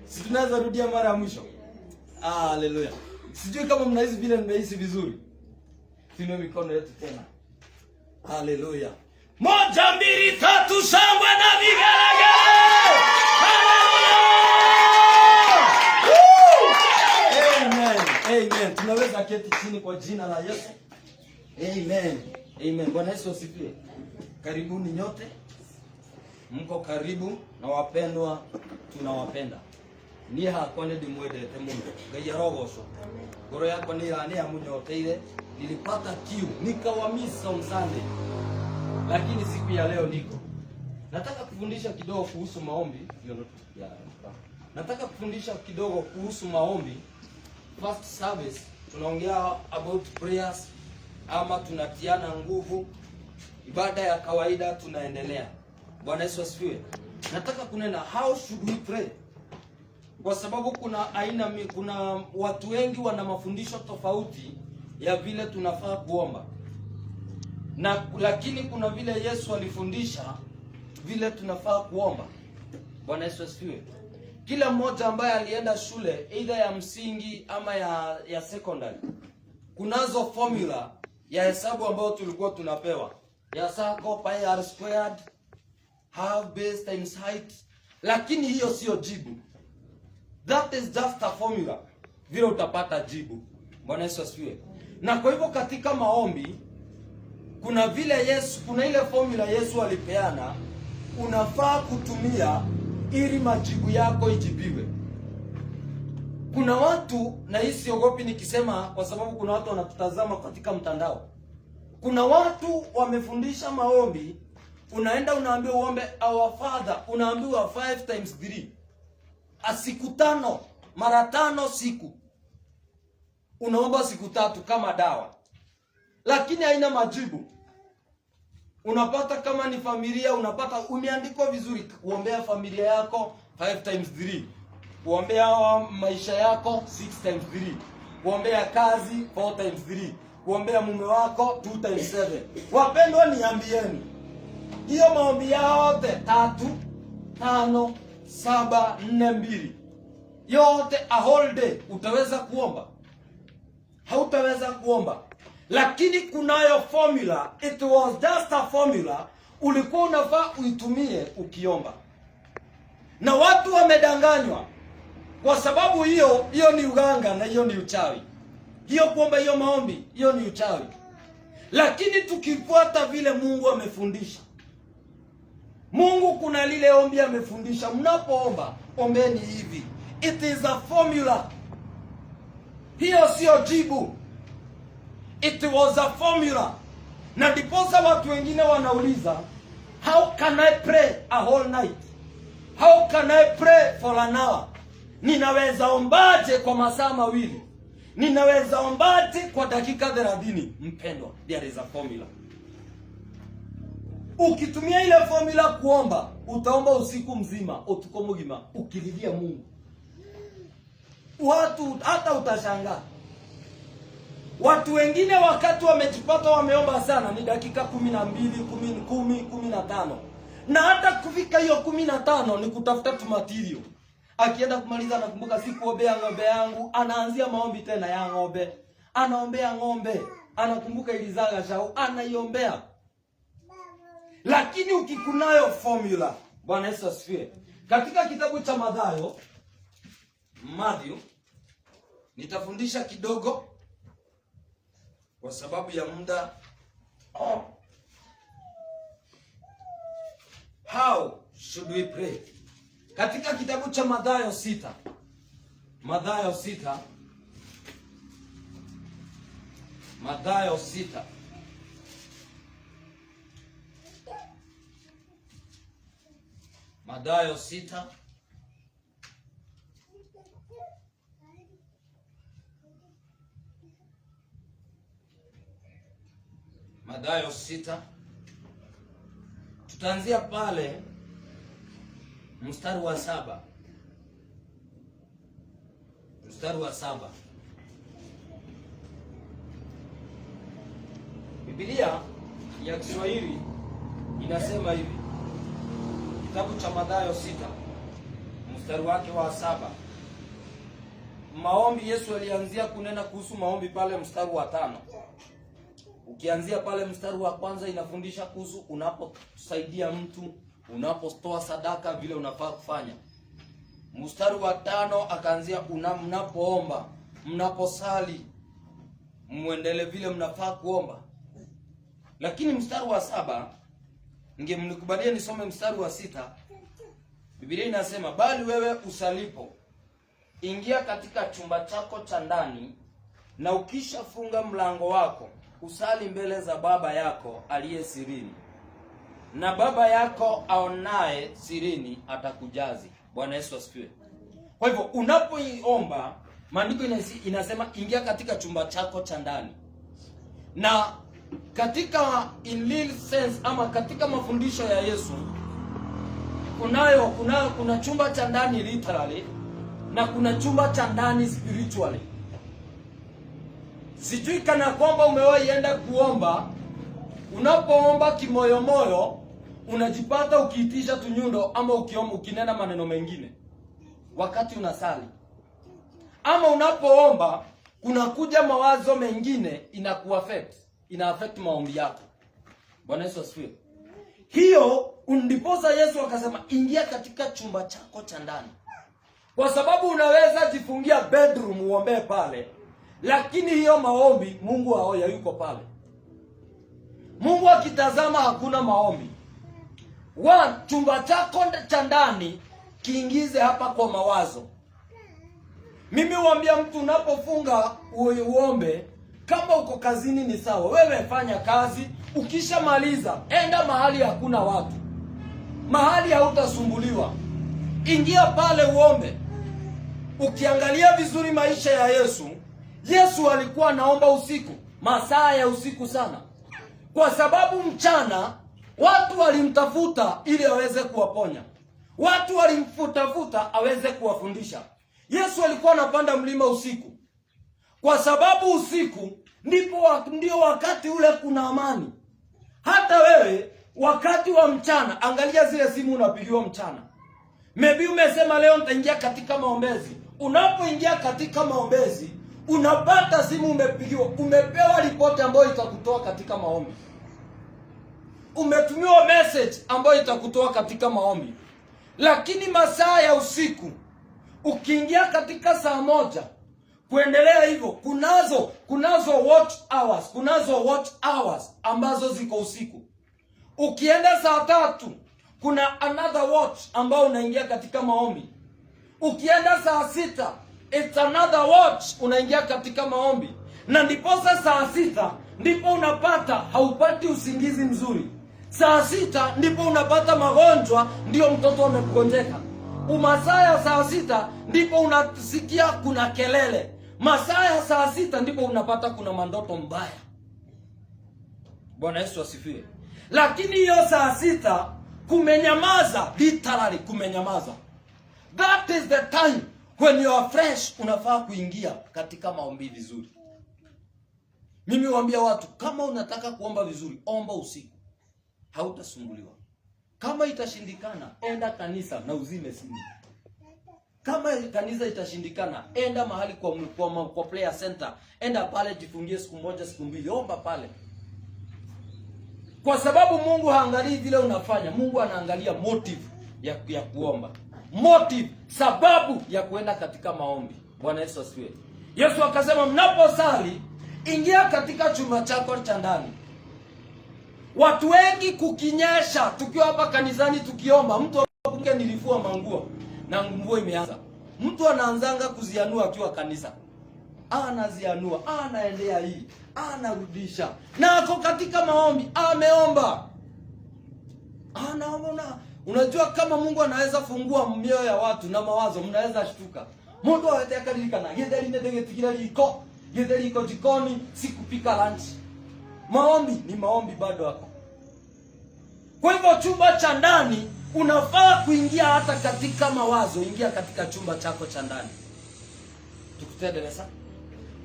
Si tunaweza rudia mara ya mwisho. Haleluya. Sijui kama mnahisi vile nimehisi vizuri. Tuinue mikono yetu tena. Haleluya. 1 2 3 shangwe na vigelegele. Haleluya. Amen. Amen. Tunaweza keti chini kwa jina la Yesu. Amen. Amen. Bwana Yesu asifiwe. Karibuni nyote. Mko karibu na wapendwa, tunawapenda. Ni hakone ndimwendete muno. Ngai arogocwo. Ngoro yakwa ni ya munyoteire. Nilipata kiu, nikawamisa on Sunday. Lakini siku ya leo niko. Nataka kufundisha kidogo kuhusu maombi. Nataka kufundisha kidogo kuhusu maombi. First service tunaongea about prayers ama tunatiana nguvu. Ibada ya kawaida tunaendelea. Bwana Yesu asifiwe. Nataka kunena how should we pray? Kwa sababu kuna watu wengi wana mafundisho tofauti ya vile tunafaa kuomba. Lakini kuna vile Yesu alifundisha vile tunafaa kuomba. Bwana Yesu asifiwe. Kila mmoja ambaye alienda shule either ya msingi ama ya secondary, kunazo formula ya hesabu ambayo tulikuwa tunapewa. Ya circle pi r squared, half base times height. Lakini hiyo sio jibu. That is just a formula. Vile utapata jibu. Bwana Yesu asifiwe. Na kwa hivyo katika maombi kuna ile formula Yesu alipeana unafaa kutumia ili majibu yako ijibiwe. Kuna watu, na hii siogopi nikisema kwa sababu kuna watu wanatutazama katika mtandao. Kuna watu wamefundisha maombi, unaenda unaambiwa uombe our Father, unaambiwa 5 times 3. Siku 5, mara 5 siku. Unaomba siku 3 kama dawa. Lakini haina majibu. Unapata kama ni familia, unapata umeandikwa vizuri kuombea familia yako 5 times 3. Kuombea maisha yako 6 times 3. Kuombea kazi 4 times 3. Kuombea mume wako 2 times 7. Wapendwa, niambieni. Hiyo maombi yote 3, 5, 7, 4, 2. Yote a whole day utaweza kuomba? Hautaweza kuomba. Lakini kunayo formula, it was just a formula, ulikuwa unafaa uitumie ukiomba. Na watu wamedanganywa. Kwa sababu hiyo ni uganga na hiyo ni uchawi. Hiyo kuomba hiyo maombi, hiyo ni uchawi. Lakini tukifuata vile Mungu amefundisha. Mungu kuna lile ombi amefundisha, mnapoomba, ombeni hivi. It is a formula. Hiyo sio jibu. It was a formula. Na ndiposa watu wengine wanauliza, how can I pray a whole night? How can I pray for an hour? Ninaweza ombaje kwa masaa 2? Ninaweza ombaje kwa dakika 30? Mpendwa, there is a formula. Ukitumia ile formula kuomba, utaomba usiku mzima, utuko mzima, ukililia Mungu. Watu hata utashangaa. Watu wengine wakati wamejipata wameomba sana ni dakika 12, 10, 15. Na hata kufika hiyo 15 ni kutafuta tu material. Akienda kumaliza anakumbuka sikuombea ng'ombe yangu, anaanzia maombi tena ya ng'ombe. Anaombea ng'ombe, anakumbuka ilizaga shao, anaiombea. Lakini ukikunayo formula, Bwana Yesu asifiwe. Katika kitabu cha Matthew, nitafundisha kidogo kwa sababu ya muda. How should we pray? Katika kitabu cha Mathayo 6. Mathayo 6. Mathayo 6. Mathayo 6. Mathayo 6. Tutaanzia pale mstari wa 7. Mstari wa 7. Biblia ya Kiswahili inasema hivi. Kitabu cha Mathayo 6 mstari wake wa 7. Maombi, Yesu alianzia kunena kuhusu maombi pale mstari wa 5. Ukianzia pale mstari wa kwanza inafundisha kuhusu unaposaidia mtu, unapotoa sadaka vile unafaa kufanya. Mstari wa 5 akaanzia mnapoomba, mnaposali, muendelee vile mnafaa kuomba. Lakini mstari wa 7, mnikubalia nisome mstari wa 6. Biblia inasema, bali wewe usalipo, ingia katika chumba chako cha ndani, na ukishafunga mlango wako, usali mbele za Baba yako aliye sirini, na Baba yako aonaye sirini atakujazi. Bwana Yesu asifiwe. Kwa hivyo unapoiomba, maandiko inasema ingia katika chumba chako cha ndani. Na katika in real sense, ama katika mafundisho ya Yesu, kuna chumba cha ndani literally, na kuna chumba cha ndani spiritually. Sijui kana kwamba umewahi enda kuomba, unapoomba kimoyomoyo unajipata ukiitisha tunyundo ama ukinena maneno mengine wakati unasali. Ama unapoomba kunakuja mawazo mengine ina affect maombi yako. Bwana Yesu asifiwe. Hiyo ndiposa Yesu akasema ingia katika chumba chako cha ndani. Kwa sababu unaweza jifungia bedroom uombe pale, lakini hiyo maombi Mungu haoya yuko pale. Mungu akitazama hakuna maombi. Chumba chako cha ndani kiingize hapa kwa mawazo. Mimi huambia mtu unapofunga uombe, kama uko kazini ni sawa, wewe fanya kazi, ukishamaliza enda mahali hakuna watu, mahali hautasumbuliwa, ingia pale uombe. Ukiangalia vizuri maisha ya Yesu alikuwa anaomba usiku, masaa ya usiku sana, kwa sababu mchana watu walimtafuta ili aweze kuwaponya, watu walimfutafuta aweze kuwafundisha. Yesu alikuwa anapanda mlima usiku, kwa sababu usiku ndio wakati ule kuna amani. Hata wewe wakati wa mchana, angalia zile simu unapigiwa mchana. Maybe umesema leo nitaingia katika maombezi. Unapoingia katika maombezi, unapata simu umepigiwa, umepewa ripoti ambayo itakutoa katika maombi. Umetumiwa message ambayo itakutoa katika maombi. Lakini masaa ya usiku, ukiingia katika saa 1 kuendelea hivyo, kunazo watch hours ambazo ziko usiku. Ukienda saa 3 kuna another watch ambao unaingia katika maombi. Ukienda saa 6 it's another watch unaingia katika maombi. Na ndiposa saa 6 ndipo unapata haupati usingizi mzuri. Saa 6 ndipo unapata magonjwa, ndio mtoto amegonjeka. Masaa ya saa 6 ndipo unasikia kuna kelele. Masaa ya saa 6 ndipo unapata kuna mandoto mbaya. Bwana Yesu asifiwe. Lakini hiyo saa 6 kumenyamaza, literally kumenyamaza. That is the time when you are fresh, unafaa kuingia katika maombi vizuri. Mimi huambia watu, kama unataka kuomba vizuri, omba usiku, hautasumbuliwa. Kama itashindikana, enda kanisa na uzime simu. Kama kanisa itashindikana, enda mahali kwa prayer center, enda pale jifungie siku moja siku mbili, omba pale. Kwa sababu Mungu haangalii vile unafanya, Mungu anaangalia motive ya kuomba. Motive, sababu ya kuenda katika maombi. Bwana Yesu asifiwe. Yesu akasema mnaposali, ingia katika chumba chako cha ndani. Watu wengi kukinyesha, tukiwa hapa kanisani tukiomba, mtu akumbuke nilifua manguo na nguo imeanza. Mtu anaanzanga kuzianua akiwa kanisa. Anazianua, anaendea hii, anarudisha. Na ako katika maombi, ameomba. Anaomba. Unajua kama Mungu anaweza fungua mioyo ya watu na mawazo, mnaweza shtuka. Mungu aweteka likana, yedeli nedegetikira liko, yedeli iko jikoni, sikupika lunch. Maombi ni maombi bado hapo. Kwa hivyo chumba cha ndani unafaa kuingia hata katika mawazo, ingia katika chumba chako cha ndani. Tukutendeleza.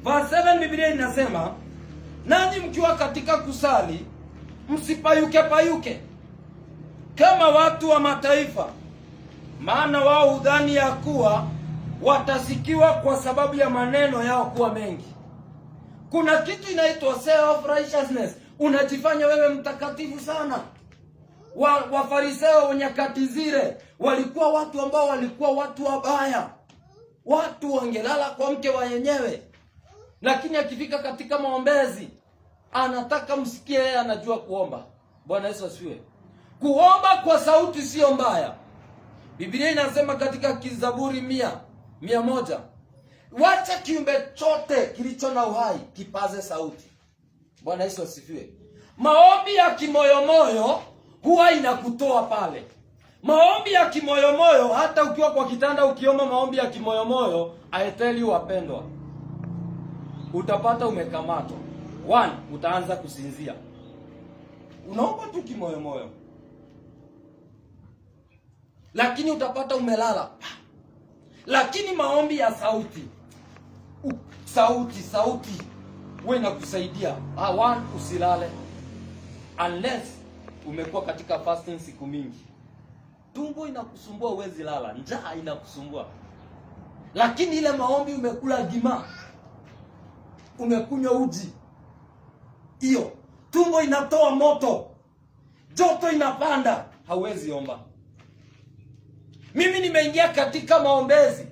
Verse 7 Biblia inasema, nanyi mkiwa katika kusali, msipayuke kama watu wa mataifa, maana wao hudhani ya kuwa watasikiwa kwa sababu ya maneno yao kuwa mengi. Kuna kitu inaitwa self righteousness. Unajifanya wewe mtakatifu sana. Wafarisayo wa nyakati zile walikuwa watu ambao walikuwa watu wabaya. Watu wangelala kwa mke wa yenyewe. Lakini akifika katika maombezi, anataka msikie yeye anajua kuomba. Bwana Yesu asifiwe. Kuomba kwa sauti sio mbaya. Biblia inasema katika Zaburi 100, wacha kiumbe chote kilicho na uhai kipaze sauti. Bwana Yesu asifiwe. Maombi ya kimoyomoyo huwa inakutoa pale. Maombi ya kimoyomoyo, hata ukiwa kwa kitanda ukiomba maombi ya kimoyomoyo, I tell you wapendwa, utapata umekamatwa. 1, utaanza kusinzia. Unaomba tu kimoyomoyo, lakini utapata umelala. Lakini maombi ya sauti, sauti wewe inakusaidia. 1, usilale unless umekuwa katika fasting siku mingi. Tumbo inakusumbua, huwezi lala, njaa inakusumbua. Lakini ile maombi umekula gima, umekunywa uji, hiyo tumbo inatoa moto, joto inapanda, hauwezi omba. Mimi nimeingia katika maombezi.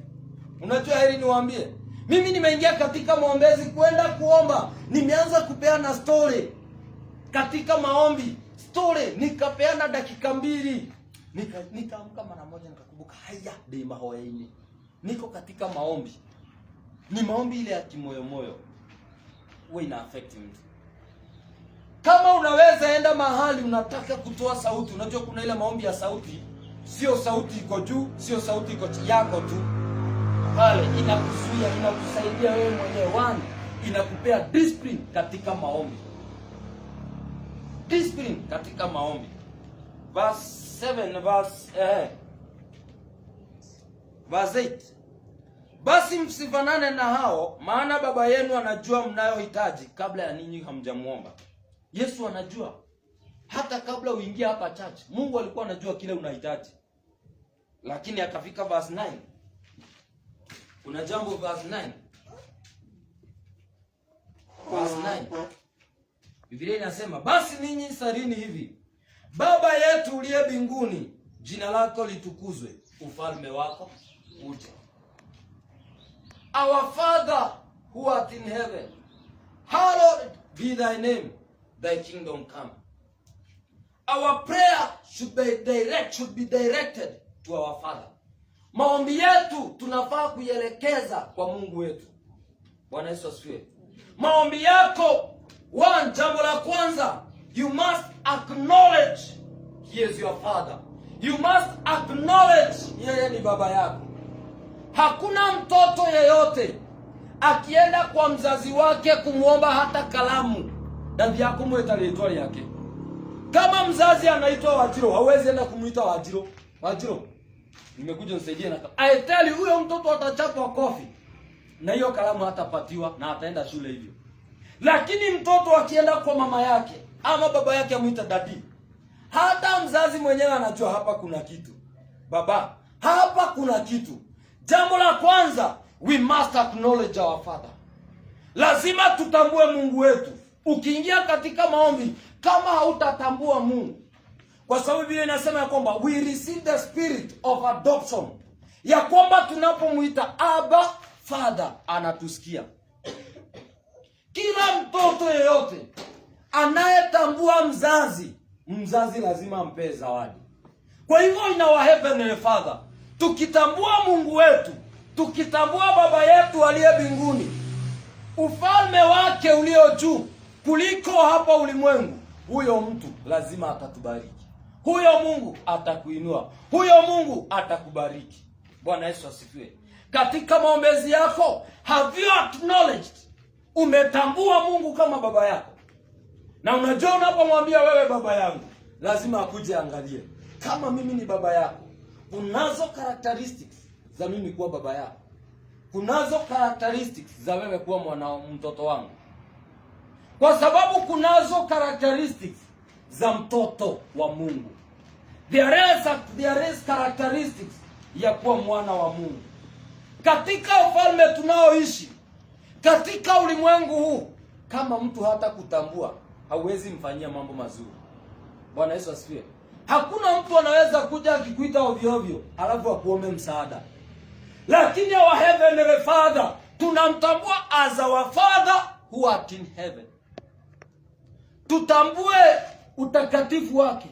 Unajua heri niwaambie, mimi nimeingia katika maombezi kwenda kuomba, nimeanza kupeana story katika maombi. Story nikapeana dakika 2. Nikaamka mara moja nikakumbuka haya dei mahoyaini. Niko katika maombi. Ni maombi ile ya kimoyomoyo. Wewe ina affect mtu. Kama unaweza enda mahali unataka kutoa sauti, unajua kuna ile maombi ya sauti, sio sauti iko juu, sio sauti iko chini yako tu. Pale inakuzuia, inakusaidia wewe mwenyewe. 1, inakupea discipline katika maombi. Discipline katika maombi. Verse 7, verse 8. Basi msifanane na hao, maana baba yenu anajua mnayohitaji kabla ya ninyi hamjamuomba. Yesu anajua. Hata kabla uingie hapa church, Mungu alikuwa anajua kile unahitaji. Lakini akafika verse 9. Kuna jambo verse 9. Verse 9. Biblia inasema, basi ninyi salini hivi: Baba yetu uliye mbinguni, jina lako litukuzwe, ufalme wako uje. Our Father who art in heaven, hallowed be thy name, thy kingdom come. Our prayer should be directed to our Father. Maombi yetu tunafaa kuielekeza kwa Mungu wetu. Bwana Yesu asifiwe. Maombi yako, 1, jambo la kwanza, you must acknowledge he is your father. You must acknowledge yeye ni baba yako. Hakuna mtoto yeyote akienda kwa mzazi wake kumuomba hata kalamu, dhambi yako mwetaletwa yake. Kama mzazi anaitwa Wajiro, hauwezi enda kumuita Wajiro. Wajiro, nimekuja nisaidie na I tell you, huyo mtoto atachapwa kofi. Na hiyo kalamu hatapatiwa na ataenda shule hivyo. Lakini mtoto akienda kwa mama yake ama baba yake amuita daddy, hata mzazi mwenyewe anajua hapa kuna kitu. Baba, hapa kuna kitu. Jambo la kwanza, we must acknowledge our Father. Lazima tutambue Mungu wetu. Ukiingia katika maombi, kama hautatambua Mungu, kwa sababu Biblia inasema ya kwamba we receive the spirit of adoption, ya kwamba tunapomuita Abba Father anatusikia. Kila mtoto yeyote anayetambua mzazi lazima ampe zawadi. Kwa hivyo in our heavenly Father, tukitambua Mungu wetu, tukitambua baba yetu aliye mbinguni, ufalme wake ulio juu kuliko hapa ulimwengu, huyo mtu lazima atatubariki. Huyo Mungu atakuinua. Huyo Mungu atakubariki. Bwana Yesu asifiwe. Katika maombezi yako, have you acknowledged? Umetambua Mungu kama baba yako. Na unajua unapomwambia wewe baba yangu, lazima akuje angalie. Kama mimi ni baba yako, kunazo characteristics za mimi kuwa baba yako. Kunazo characteristics za wewe kuwa mtoto wangu. Kwa sababu kunazo characteristics za mtoto wa Mungu. There is characteristics ya kuwa mwana wa Mungu. Katika ufalme tunaoishi, katika ulimwengu huu, kama mtu hata kutambua, hauwezi mfanyia mambo mazuri. Bwana Yesu asifiwe. Hakuna mtu anaweza kuja akikuita ovyo ovyo alafu akuombe msaada. Lakini our heavenly Father, tunamtambua as our Father who art in heaven. Tutambue utakatifu wake,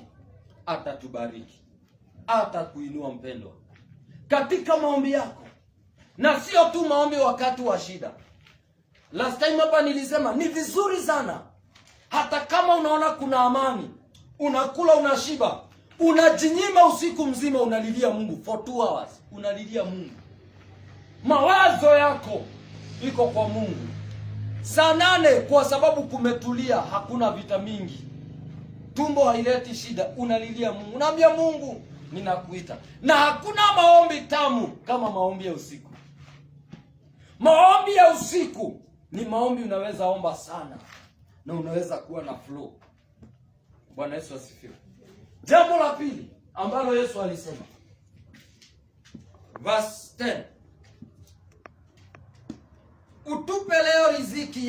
atatubariki, atakuinua mpendwa, katika maombi yako. Na sio tu maombi wakati wa shida. Last time hapa nilisema ni vizuri sana, hata kama unaona kuna amani, unakula, unashiba, unajinyima usiku mzima, unalilia Mungu for 2 hours, unalilia Mungu. Mawazo yako iko kwa Mungu. Saa 8 kwa sababu kumetulia, hakuna vita mingi, tumbo haileti shida, unalilia Mungu. Unaambia Mungu, ninakuita. Na hakuna maombi tamu kama maombi ya usiku. Maombi ya usiku ni maombi unaweza omba sana na unaweza kuwa na flow. Bwana Yesu asifiwe. Jambo la pili ambalo Yesu alisema, verse 10, utupe leo riziki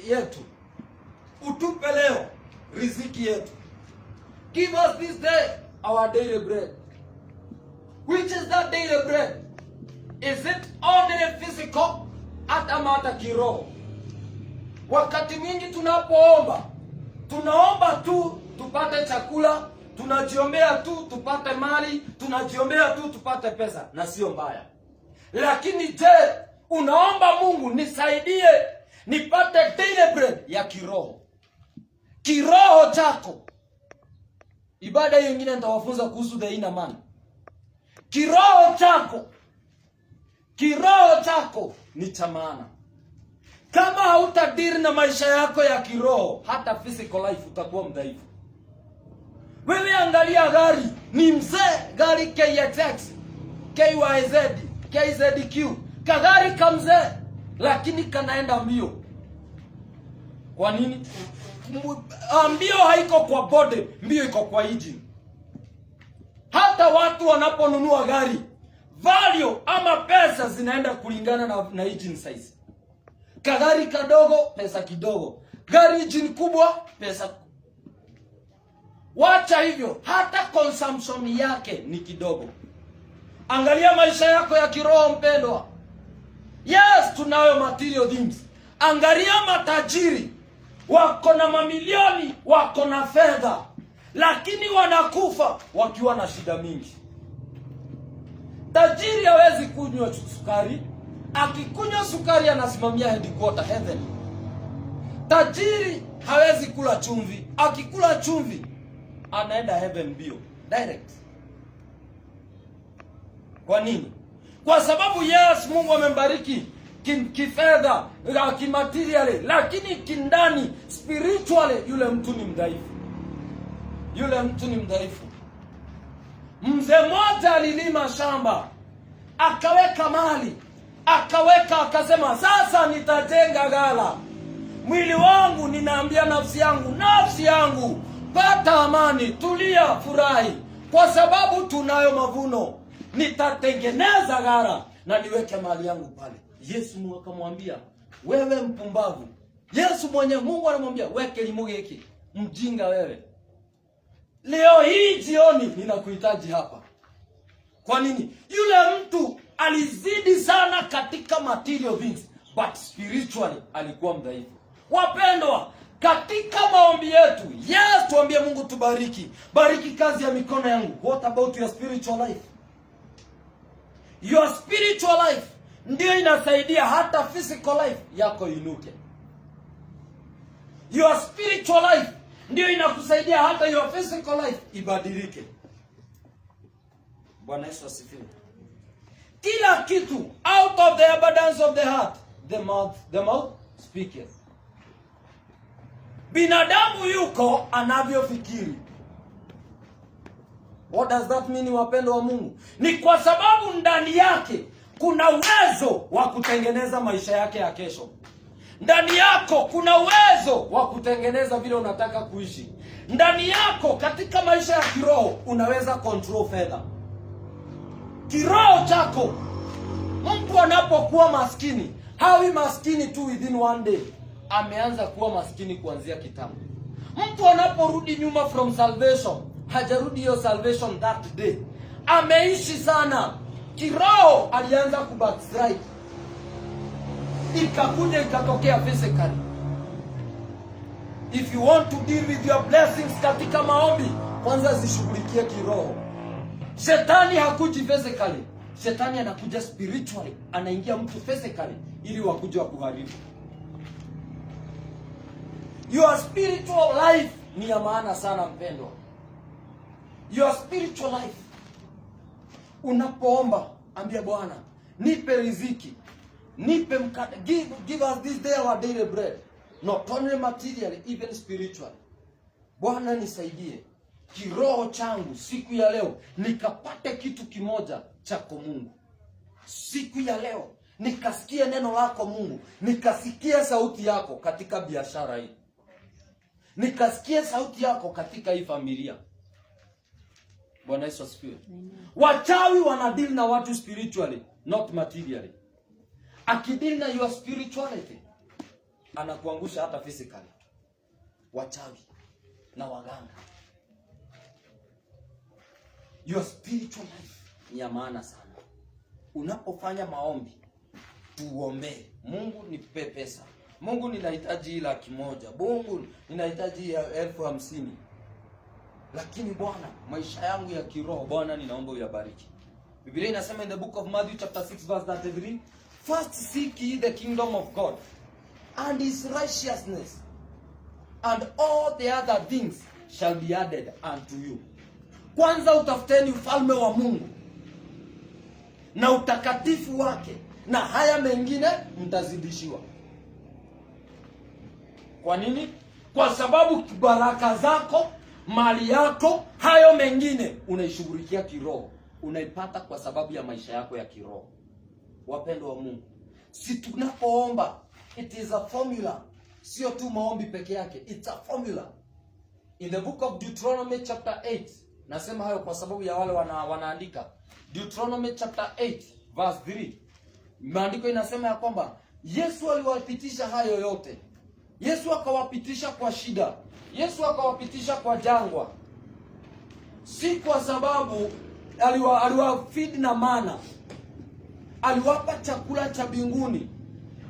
yetu. Utupe leo riziki yetu. Give us this day our daily bread. Which is that daily bread? Is it only physical, hata kiroho? Wakati mwingi tunapoomba, tunaomba tu tupate chakula, tunajiombea tu tupate mali, tunajiombea tu tupate pesa, na sio mbaya. Lakini je, unaomba Mungu, nisaidie nipate daily bread ya kiroho? Kiroho chako. Ibada hiyo nyingine nitawafunza kuhusu the inner man. Kiroho chako ni cha maana. Kama hautadiri na maisha yako ya kiroho, hata physical life utakuwa mdhaifu. Wewe angalia gari, ni mzee, gari KXX, KYZ, KZQ, kagari kamzee, lakini kanaenda mbio. Kwa nini? Mbio haiko kwa body, mbio iko kwa engine. Hata watu wanaponunua gari, value ama pesa zinaenda kulingana na engine size. Kagari kadogo, pesa kidogo. Gari engine kubwa, pesa. Wacha hivyo, hata consumption yake ni kidogo. Angalia maisha yako ya kiroho mpendwa. Yes, tunayo material things. Angalia matajiri, wako na mamilioni, wako na fedha, lakini wanakufa wakiwa na shida mingi. Tajiri hawezi kunywa sukari. Akikunywa sukari anasimamia headquarter heaven. Tajiri hawezi kula chumvi. Akikula chumvi anaenda heaven bio direct. Kwa nini? Kwa sababu yes, Mungu amembariki kifedha, kimaterially, lakini kindani, spiritually, yule mtu ni mdhaifu. Mzee mmoja alilima shamba, akaweka mali, akasema sasa nitajenga ghala. Mwili wangu, ninaambia nafsi yangu, pata amani, tulia, furahi, kwa sababu tunayo mavuno. Nitatengeneza ghala na niweke mali yangu pale. Yesu Mungu akamwambia, wewe mpumbavu. Mungu anamwambia, weke limugeki, mjinga wewe. Leo hii jioni ninakuhitaji hapa. Kwa nini? Yule mtu alizidi sana katika material things, but spiritually alikuwa mdhaifu. Wapendwa, katika maombi yetu, yes, tuambie Mungu tubariki. Bariki kazi ya mikono yangu. What about your spiritual life? Your spiritual life ndio inasaidia hata physical life yako inuke. Your spiritual life ndio inakusaidia hata your physical life ibadilike. Bwana Yesu asifiwe. Kila kitu, out of the abundance of the heart, the mouth speaketh. Binadamu yuko anavyofikiri. What does that mean, wapendo wa Mungu? Ni kwa sababu ndani yake kuna uwezo wa kutengeneza maisha yake ya kesho. Ndani yako kuna uwezo wa kutengeneza vile unataka kuishi. Ndani yako katika maisha ya kiroho unaweza control fedha. Kiroho chako. Mtu anapokuwa maskini, hawi maskini tu within one day. Ameanza kuwa maskini kuanzia kitambo. Mtu anaporudi nyuma from salvation, hajarudi hiyo salvation that day. Ameishi sana. Kiroho alianza kubackslide. Ikakuja ikatokea physically. If you want to deal with your blessings katika maombi, kwanza zishughulikie kiroho. Shetani hakuji physically. Shetani anakuja spiritually. Anaingia mtu physically ili wakuje kuharibu. Your spiritual life ni ya maana sana mpendwa. Your spiritual life. Unapoomba, ambia Bwana, nipe riziki. Nipe mkate. Give us this day our daily bread. Not only materially, even spiritually. Bwana nisaidie kiroho changu siku ya leo nikapate kitu kimoja chako Mungu. Siku ya leo nikasikia neno lako Mungu, nikasikia sauti yako katika biashara hii. Nikasikia sauti yako katika hii familia. Bwana Yesu asifiwe. Wachawi wanadeal na watu spiritually, not materially. Akideal na your spirituality, anakuangusha hata physically. Wachawi na waganga. Your spiritual life ni ya maana sana. Unapofanya maombi, tuombe. Mungu nipe pesa. Mungu ninahitaji 100,000. Mungu ninahitaji 50,000. Lakini Bwana, maisha yangu ya kiroho Bwana ninaomba uyabariki. Biblia inasema in the book of Matthew chapter 6 verse 33, first seek ye the kingdom of God and his righteousness, and all the other things shall be added unto you. Kwanza utafuteni ufalme wa Mungu na utakatifu wake, na haya mengine mtazidishiwa. Kwa nini? Kwa sababu baraka zako, mali yako, hayo mengine unaishughulikia kiroho. Unaipata kwa sababu ya maisha yako ya kiroho. Wapendwa wa Mungu, si tunapoomba, it is a formula. Sio tu maombi peke yake, it's a formula. In the book of Deuteronomy chapter 8, nasema hayo kwa sababu ya wale wanaandika. Deuteronomy chapter 8 verse 3. Maandiko inasema ya kwamba Yesu aliwapitisha hayo yote. Yesu akawapitisha kwa shida. Yesu akawapitisha kwa jangwa. Si kwa sababu aliwafeed na mana. Aliwapa chakula cha mbinguni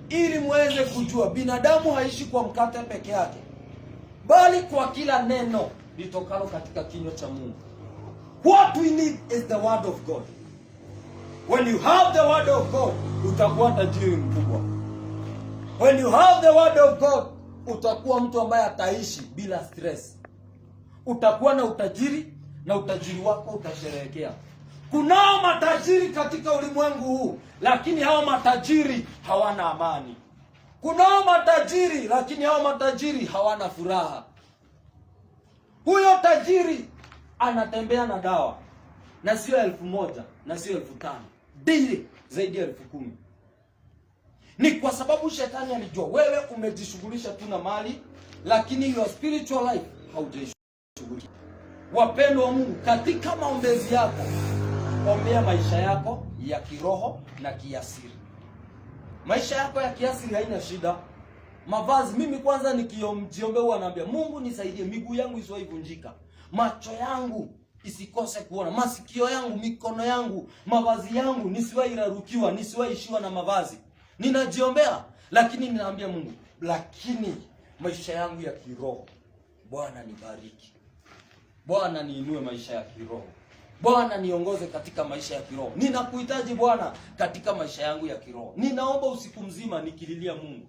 ili muweze kujua binadamu haishi kwa mkate peke yake, bali kwa kila neno litokalo katika kinywa cha Mungu. What we need is the word of God. When you have the word of God, utakuwa tajiri mkubwa. When you have the word of God, utakuwa mtu ambaye ataishi bila stress. Utakuwa na utajiri, na utajiri wako utasherehekea. Kunao matajiri katika ulimwengu huu, lakini hao matajiri hawana amani. Kunao matajiri, lakini hao matajiri hawana furaha. Huyo tajiri anatembea na dawa, na sio 1,000 na sio 5,000, daily zaidi ya 10,000. Ni kwa sababu shetani alijua wewe umejishughulisha tu na mali, lakini your spiritual life haujashughulisha. Wapendwa wa Mungu, katika maombezi yako, ombea maisha yako ya kiroho na kiasiri. Maisha yako ya kiasiri haina shida. Mavazi, mimi kwanza nikiombea huwa naambia Mungu nisaidie miguu yangu isiwahi vunjika, macho yangu isikose kuona, masikio yangu, mikono yangu, mavazi yangu nisiwahi rarukiwa, nisiwahi ishiwa na mavazi. Ninajiombea, lakini ninaambia Mungu, lakini maisha yangu ya kiroho Bwana nibariki. Bwana niinue maisha ya kiroho. Bwana niongoze katika maisha ya kiroho. Ninakuhitaji Bwana katika maisha yangu ya kiroho. Ninaomba usiku mzima nikililia Mungu.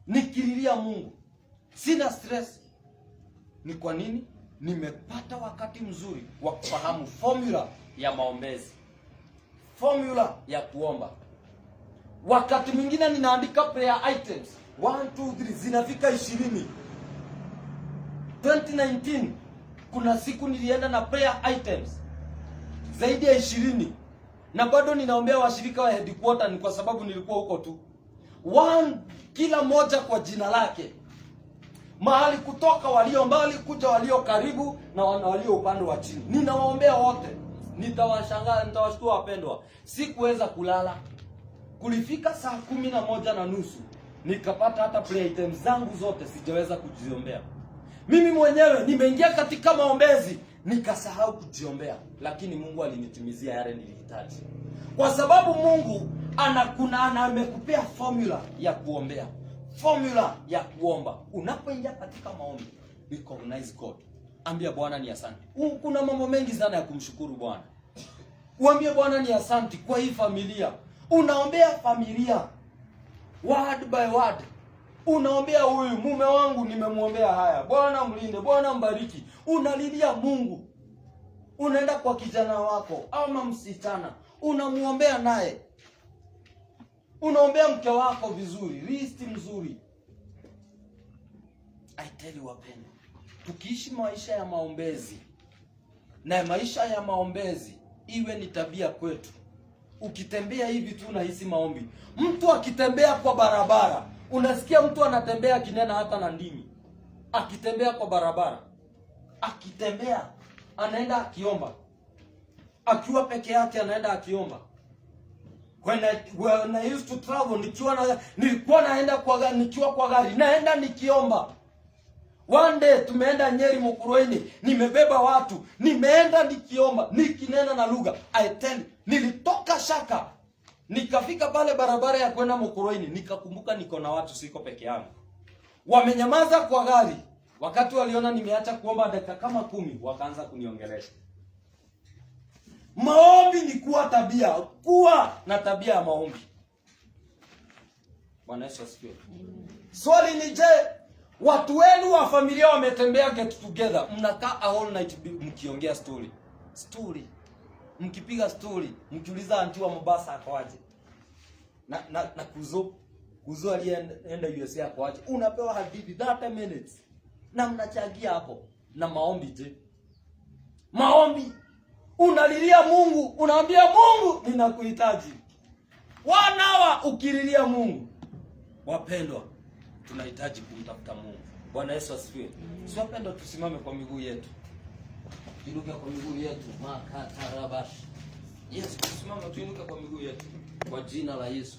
Nikililia Mungu. Sina stress. Ni kwa nini? Nimepata wakati mzuri wa kufahamu formula ya maombezi. Formula ya kuomba. Wakati mwingine ninaandika prayer items 1 2 3 zinafika 20. 2019 kuna siku nilienda na prayer items zaidi ya 20, na bado ninaombea washirika wa headquarter, ni kwa sababu nilikuwa huko tu. Kila moja kwa jina lake. Mahali kutoka walio mbali kuja walio karibu na walio upande wa chini. Ninawaombea wote. Nitawashangaa, nitawashtua wapendwa. Sikuweza kulala. Kulifika saa 11:30 nikapata hata prayer items zangu zote sijaweza kujiombea. Mimi mwenyewe nimeingia katika maombezi nikasahau kujiombea, lakini Mungu alinitimizia yale nilihitaji. Kwa sababu Mungu amekupea formula ya kuombea, formula ya kuomba. Unapoingia katika maombi, recognize God. Ambia Bwana ni asante. Kuna mambo mengi sana ya kumshukuru Bwana. Uambie Bwana ni asante kwa hii familia. Unaombea familia word by word. Unaombea huyu mume wangu, nimemuombea haya, Bwana mlinde, Bwana mbariki. Unalilia Mungu. Unaenda kwa kijana wako ama msichana, unamuombea naye. Unaombea mke wako vizuri, listi mzuri. I tell you wapendwa, tukiishi maisha ya maombezi, na maisha ya maombezi iwe ni tabia kwetu. Ukitembea hivi tu unahisi maombi. Mtu akitembea kwa barabara, unasikia mtu anatembea kinena hata na ndimi. Akitembea kwa barabara, akitembea anaenda akiomba. Akiwa peke yake anaenda akiomba. When I used to travel, nilikuwa naenda nikiwa kwa gari, naenda nikiomba. One day tumeenda Nyeri Mukurweini, nimebeba watu, nimeenda nikiomba, nikinena na lugha. I tell you, nilitoka Shaka, nikafika pale barabara ya kwenda Mukurweini, nikakumbuka niko na watu, siko peke yangu. Wamenyamaza kwa gari. Wakati waliona nimeacha kuomba dakika kama 10, wakaanza kuniongelesha. Maombi ni kuwa tabia, kuwa na tabia ya maombi. Bwana Yesu asifiwe. Swali ni je, watu wenu wa familia wametembea get together, mnakaa a whole night mkiongea story. Mkipiga story, mkiuliza anti wa Mombasa akoaje? Na kuzo alienda USA akoaje? Unapewa hadithi 30 minutes. Na mnachangia hapo. Na maombi je? Maombi. Unalilia Mungu, unaambia Mungu ninakuhitaji. Wanawa ukililia Mungu. Wapendwa, tunahitaji kumtafuta Mungu. Bwana Yesu asifiwe. Si wapendwa, tusimame kwa miguu yetu. Tuinuke kwa miguu yetu. Makatarabash. Yesu, tusimame tuinuke kwa miguu yetu kwa jina la Yesu.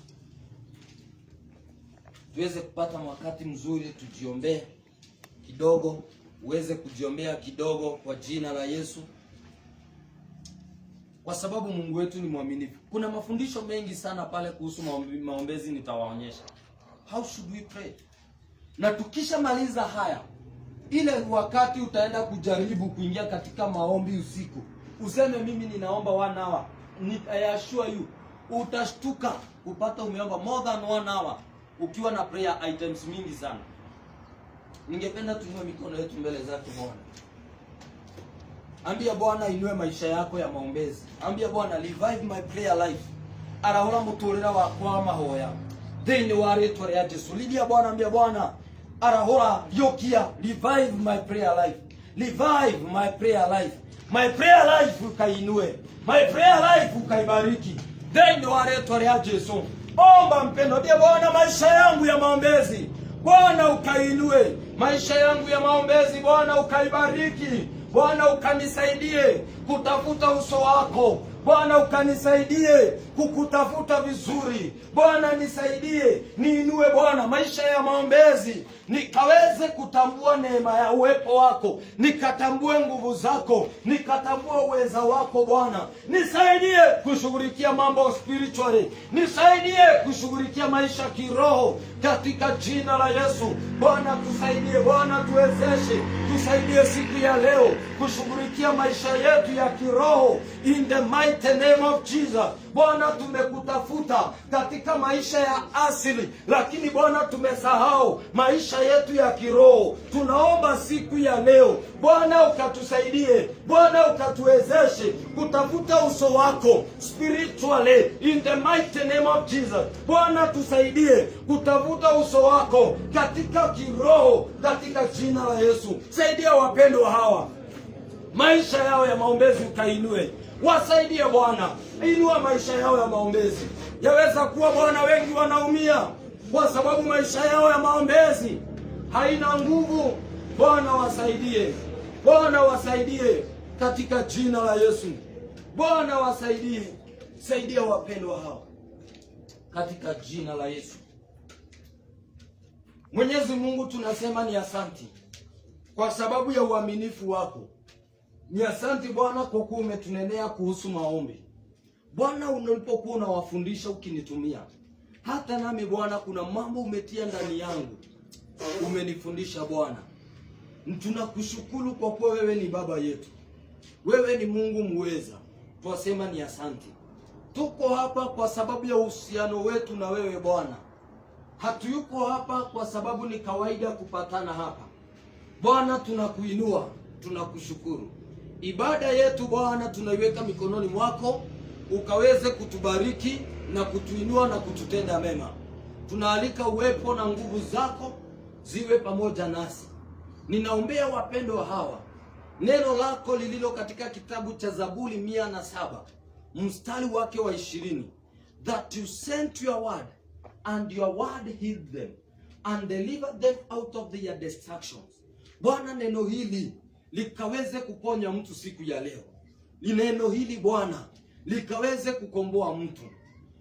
Tuweze kupata wakati mzuri tujiombee kidogo, uweze kujiombea kidogo kwa jina la Yesu. Kwa sababu Mungu wetu ni mwaminifu. Kuna mafundisho mengi sana pale kuhusu maombezi nitawaonyesha. How should we pray? Na tukisha maliza haya, ile wakati utaenda kujaribu kuingia katika maombi usiku, useme mimi ninaomba 1 hour. I assure you, utashtuka kupata umeomba more than 1 hour ukiwa na prayer items mingi sana. Ningependa tuinue mikono yetu mbele zake Bwana. Ambia Bwana inue maisha yako ya maombezi. Ambia Bwana revive my prayer life. Arahura muturira wakwa mahoya. Thini wa rĩtwa rĩa Jesũ. Lidia Bwana, ambia Bwana arahura yokia revive my prayer life. Revive my prayer life. My prayer life ukainue. My prayer life ukaibariki. Thini wa rĩtwa rĩa Jesũ. Omba mpendo, ambia Bwana maisha yangu ya maombezi Bwana ukainue. Maisha yangu ya maombezi Bwana ukaibariki. Bwana ukanisaidie kutafuta uso wako. Bwana ukanisaidie kukutafuta vizuri. Bwana nisaidie niinue Bwana maisha ya maombezi, nikaweze kutambua neema ya uwepo wako, nikatambue nguvu zako, nikatambua uweza wako Bwana. Nisaidie kushughulikia mambo spiritually. Nisaidie kushughulikia maisha kiroho katika jina la Yesu. Bwana tusaidie, Bwana tuwezeshe. Tusaidie siku ya leo kushughulikia maisha yetu ya kiroho in the mighty name of Jesus. Bwana tumekutafuta katika maisha ya asili, lakini Bwana tumesahau maisha yetu ya kiroho. Tunaomba siku ya leo Bwana ukatusaidie, Bwana ukatuwezeshe kutafuta uso wako spiritually in the mighty name of Jesus. Bwana tusaidie kutafuta uso wako katika kiroho katika jina la Yesu. Saidia wapendwa hawa maisha yao ya maombezi ukainue. Wasaidie Bwana, inua maisha yao ya maombezi. Yaweza kuwa Bwana wengi wanaumia kwa sababu maisha yao ya maombezi haina nguvu. Bwana wasaidie, Bwana wasaidie katika jina la Yesu. Bwana wasaidie, saidia wapendwa hao katika jina la Yesu. Mwenyezi Mungu, tunasema ni asanti kwa sababu ya uaminifu wako. Ni asanti Bwana kwa kuwa umetunenea kuhusu maombi. Bwana, unapokuwa unawafundisha ukinitumia, hata nami Bwana kuna mambo umetia ndani yangu, umenifundisha Bwana. Tunakushukuru kwa kuwa wewe ni baba yetu, wewe ni Mungu muweza. Twasema ni asanti. Tuko hapa kwa sababu ya uhusiano wetu na wewe Bwana. Hatuyuko hapa kwa sababu ni kawaida kupatana hapa Bwana. Tunakuinua, tunakushukuru. Ibada yetu Bwana tunaiweka mikononi mwako, ukaweze kutubariki na kutuinua na kututenda mema. Tunaalika uwepo na nguvu zako ziwe pamoja nasi. Ninaombea wapendwa hawa, neno lako lililo katika kitabu cha Zaburi 107 mstari wake wa 20, that you sent your word and your word healed them and delivered them out of their destructions. Bwana, neno hili likaweze kuponya mtu siku ya leo. Neno hili Bwana likaweze kukomboa mtu.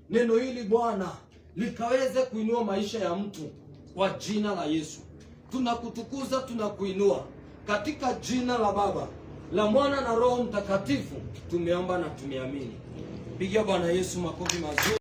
Neno hili Bwana likaweze kuinua maisha ya mtu kwa jina la Yesu. Tunakutukuza, tunakuinua katika jina la Baba, la Mwana na Roho Mtakatifu. Tumeomba na tumeamini. Pigia Bwana Yesu makofi mazuri.